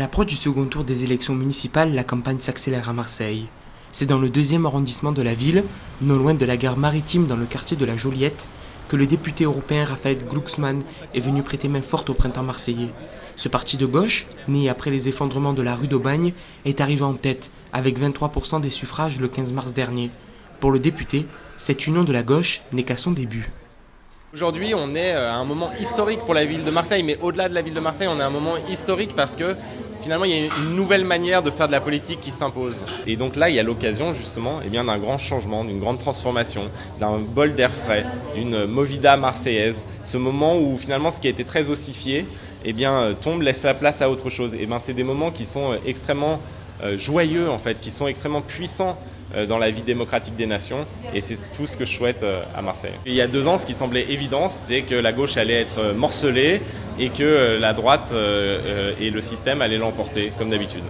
l'approche du second tour des élections municipales, la campagne s'accélère à Marseille. C'est dans le 2e arrondissement de la ville, non loin de la gare maritime dans le quartier de la Joliette, que le député européen Raphaël Glucksmann est venu prêter main forte au printemps marseillais. Ce parti de gauche, né après les effondrements de la rue d'Aubagne, est arrivé en tête, avec 23% des suffrages le 15 mars dernier. Pour le député, cette union de la gauche n'est qu'à son début. Aujourd'hui, on est à un moment historique pour la ville de Marseille, mais au-delà de la ville de Marseille, on est à un moment historique parce que finalement, il y a une nouvelle manière de faire de la politique qui s'impose. Et donc là, il y a l'occasion justement d'un grand changement, d'une grande transformation, d'un bol d'air frais, d'une movida marseillaise. Ce moment où finalement, ce qui a été très ossifié, tombe, laisse la place à autre chose. C'est des moments qui sont extrêmement joyeux en fait, qui sont extrêmement puissants dans la vie démocratique des nations, et c'est tout ce que je souhaite à Marseille. Il y a 2 ans, ce qui semblait évident, c'était que la gauche allait être morcelée et que la droite et le système allaient l'emporter, comme d'habitude.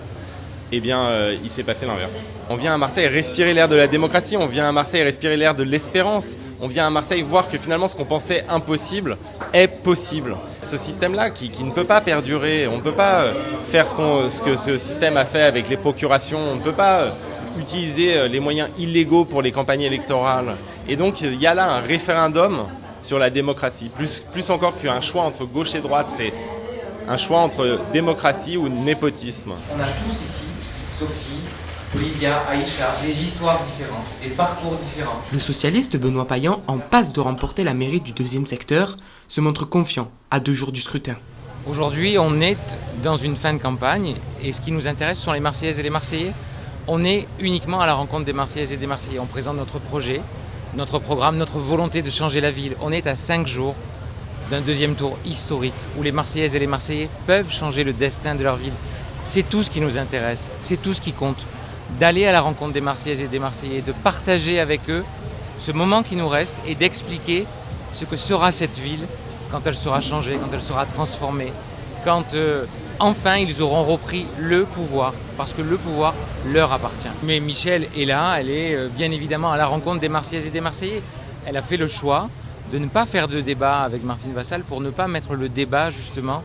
Il s'est passé l'inverse. On vient à Marseille respirer l'air de la démocratie, on vient à Marseille respirer l'air de l'espérance, on vient à Marseille voir que finalement ce qu'on pensait impossible est possible. Ce système-là qui ne peut pas perdurer, on ne peut pas faire ce que ce système a fait avec les procurations, on ne peut pas utiliser les moyens illégaux pour les campagnes électorales. Et donc il y a là un référendum sur la démocratie. Plus encore qu'un choix entre gauche et droite, c'est un choix entre démocratie ou népotisme. On a tous ici, Sophie, Olivia, Aïcha, des histoires différentes, des parcours différents. Le socialiste Benoît Payan, en passe de remporter la mairie du 2e secteur, se montre confiant à 2 jours du scrutin. Aujourd'hui, on est dans une fin de campagne et ce qui nous intéresse sont les Marseillaises et les Marseillais. On est uniquement à la rencontre des Marseillaises et des Marseillais. On présente notre projet, notre programme, notre volonté de changer la ville. On est à 5 jours d'un 2e tour historique où les Marseillaises et les Marseillais peuvent changer le destin de leur ville. C'est tout ce qui nous intéresse, c'est tout ce qui compte. D'aller à la rencontre des Marseillaises et des Marseillais, de partager avec eux ce moment qui nous reste et d'expliquer ce que sera cette ville quand elle sera changée, quand elle sera transformée, quand enfin ils auront repris le pouvoir, parce que le pouvoir leur appartient. Mais Michel est là, elle est bien évidemment à la rencontre des Marseillaises et des Marseillais. Elle a fait le choix de ne pas faire de débat avec Martine Vassal pour ne pas mettre le débat justement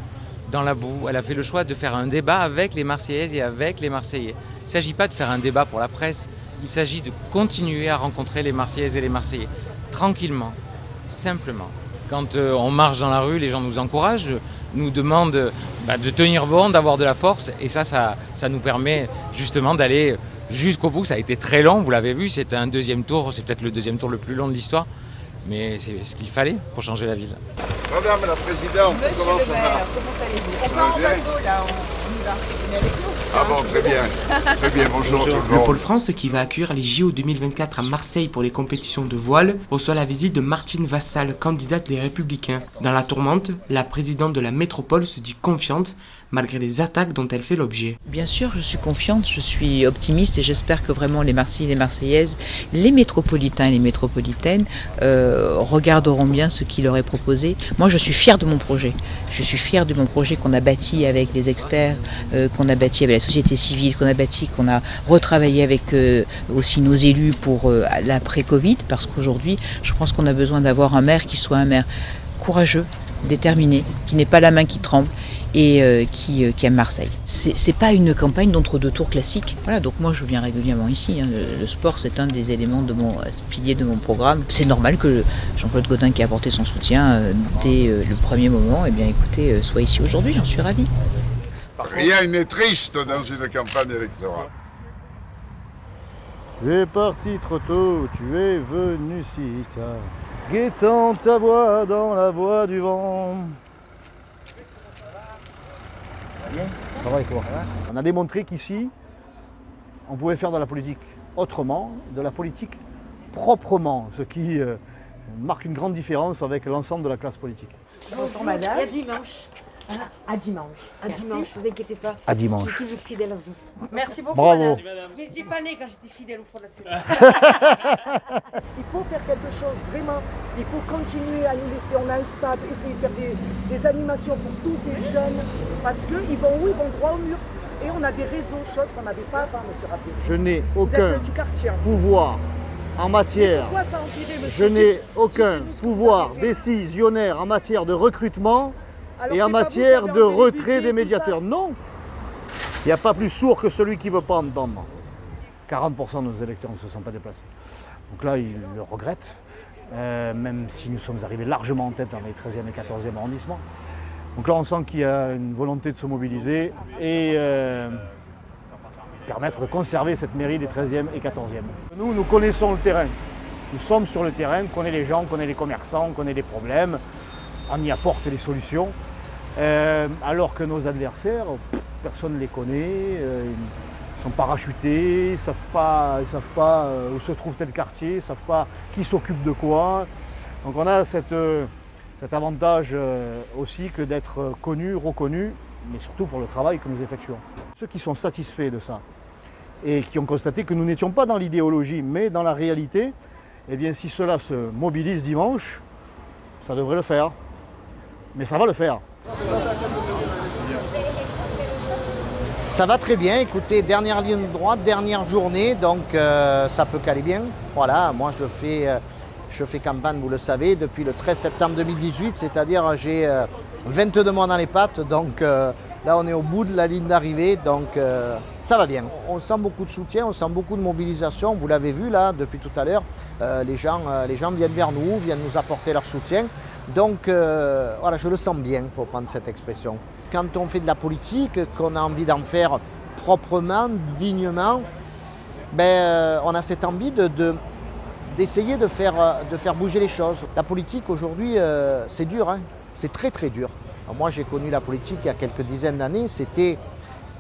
dans la boue. Elle a fait le choix de faire un débat avec les Marseillaises et avec les Marseillais. Il ne s'agit pas de faire un débat pour la presse, il s'agit de continuer à rencontrer les Marseillaises et les Marseillais, tranquillement, simplement. Quand on marche dans la rue, les gens nous encouragent, nous demandent de tenir bon, d'avoir de la force, et ça nous permet justement d'aller jusqu'au bout. Ça a été très long, vous l'avez vu, c'est un 2e tour, c'est peut-être le 2e tour le plus long de l'histoire, mais c'est ce qu'il fallait pour changer la ville. Madame la Présidente, comment ça va? Comment allez-vous? On part en bateau là, on y va. Vous venez avec nous? Ah bon, très bien, bonjour tout le Le monde. Pôle France, qui va accueillir les JO 2024 à Marseille pour les compétitions de voile, reçoit la visite de Martine Vassal, candidate des Républicains. Dans la tourmente, la présidente de la métropole se dit confiante, malgré les attaques dont elle fait l'objet. Bien sûr, je suis confiante, je suis optimiste et j'espère que vraiment les Marseillais et les Marseillaises, les métropolitains et les métropolitaines regarderont bien ce qui leur est proposé. Moi, je suis fière de mon projet. Je suis fière de mon projet qu'on a bâti avec les experts, qu'on a bâti avec la société civile, qu'on a retravaillé avec aussi nos élus pour l'après-Covid, parce qu'aujourd'hui, je pense qu'on a besoin d'avoir un maire qui soit un maire courageux, déterminé, qui n'ait pas la main qui tremble et qui aime Marseille. C'est pas une campagne d'entre-deux tours classique. Voilà, donc moi je viens régulièrement ici. Le sport, c'est un des éléments de mon pilier de mon programme. C'est normal que Jean-Claude Gaudin, qui a apporté son soutien dès le premier moment, soit ici aujourd'hui. J'en suis ravie. Rien n'est triste dans une campagne électorale. Tu es parti trop tôt, tu es venu si tard, guettant ta voix dans la voix du vent. Ça va et toi? On a démontré qu'ici, on pouvait faire de la politique autrement, de la politique proprement, ce qui marque une grande différence avec l'ensemble de la classe politique. Bonjour madame. Et à dimanche. À dimanche. À dimanche, vous inquiétez pas. À dimanche. Je suis toujours fidèle à vous. Merci beaucoup. Bravo. Madame. Mais j'étais pas née quand j'étais fidèle au fond de la série. Il faut faire quelque chose, vraiment. Il faut continuer à nous laisser. On a un stade, essayer de faire des animations pour tous ces jeunes. Parce qu'ils vont où? Ils vont droit au mur. Et on a des réseaux, choses qu'on n'avait pas avant, monsieur Rapier. Je n'ai Vous êtes aucun du quartier. pouvoir en matière. Pourquoi ça a empiré, Je monsieur? n'ai aucun Dites-nous ce que pouvoir vous avez fait. décisionnaire en matière de recrutement Alors, et c'est en pas vous qui matière avez de enlevé le retrait budget, des tout médiateurs. ça. Non, Il n'y a pas plus sourd que celui qui ne veut pas entendre. 40% de nos électeurs ne se sont pas déplacés. Donc là, ils le regrettent, même si nous sommes arrivés largement en tête dans les 13e et 14e arrondissements. Donc là, on sent qu'il y a une volonté de se mobiliser et permettre de conserver cette mairie des 13e et 14e. Nous connaissons le terrain. Nous sommes sur le terrain, on connaît les gens, on connaît les commerçants, on connaît les problèmes, on y apporte les solutions. Alors que nos adversaires, personne ne les connaît, ils sont parachutés, ils ne savent pas où se trouve tel quartier, ils ne savent pas qui s'occupe de quoi. Donc on a cet avantage aussi que d'être connus, reconnus, mais surtout pour le travail que nous effectuons. Ceux qui sont satisfaits de ça et qui ont constaté que nous n'étions pas dans l'idéologie mais dans la réalité, eh bien si cela se mobilise dimanche, ça devrait le faire. Mais ça va le faire. Ça va très bien, écoutez, dernière ligne droite, dernière journée, donc ça peut caler bien. Voilà, moi je fais campagne, vous le savez, depuis le 13 septembre 2018, c'est-à-dire j'ai 22 mois dans les pattes, donc là on est au bout de la ligne d'arrivée, donc ça va bien. On sent beaucoup de soutien, on sent beaucoup de mobilisation, vous l'avez vu là depuis tout à l'heure, les gens viennent vers nous, viennent nous apporter leur soutien, donc voilà, je le sens bien pour prendre cette expression. Quand on fait de la politique, qu'on a envie d'en faire proprement, dignement, on a cette envie d'essayer de faire bouger les choses. La politique aujourd'hui, c'est dur, hein, c'est très très dur. Alors moi j'ai connu la politique il y a quelques dizaines d'années,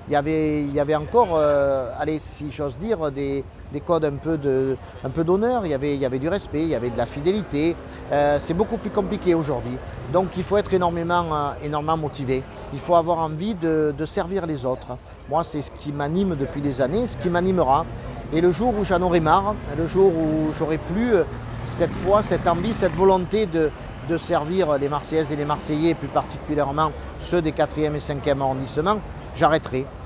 il y avait encore, allez, si j'ose dire, des codes un peu d'honneur, il y avait du respect, il y avait de la fidélité. C'est beaucoup plus compliqué aujourd'hui. Donc il faut être énormément motivé. Il faut avoir envie de servir les autres. Moi c'est ce qui m'anime depuis des années, ce qui m'animera. Et le jour où j'en aurai marre, le jour où j'aurai plus cette foi, cette envie, cette volonté de servir les Marseillaises et les Marseillais, et plus particulièrement ceux des 4e et 5e arrondissements, j'arrêterai.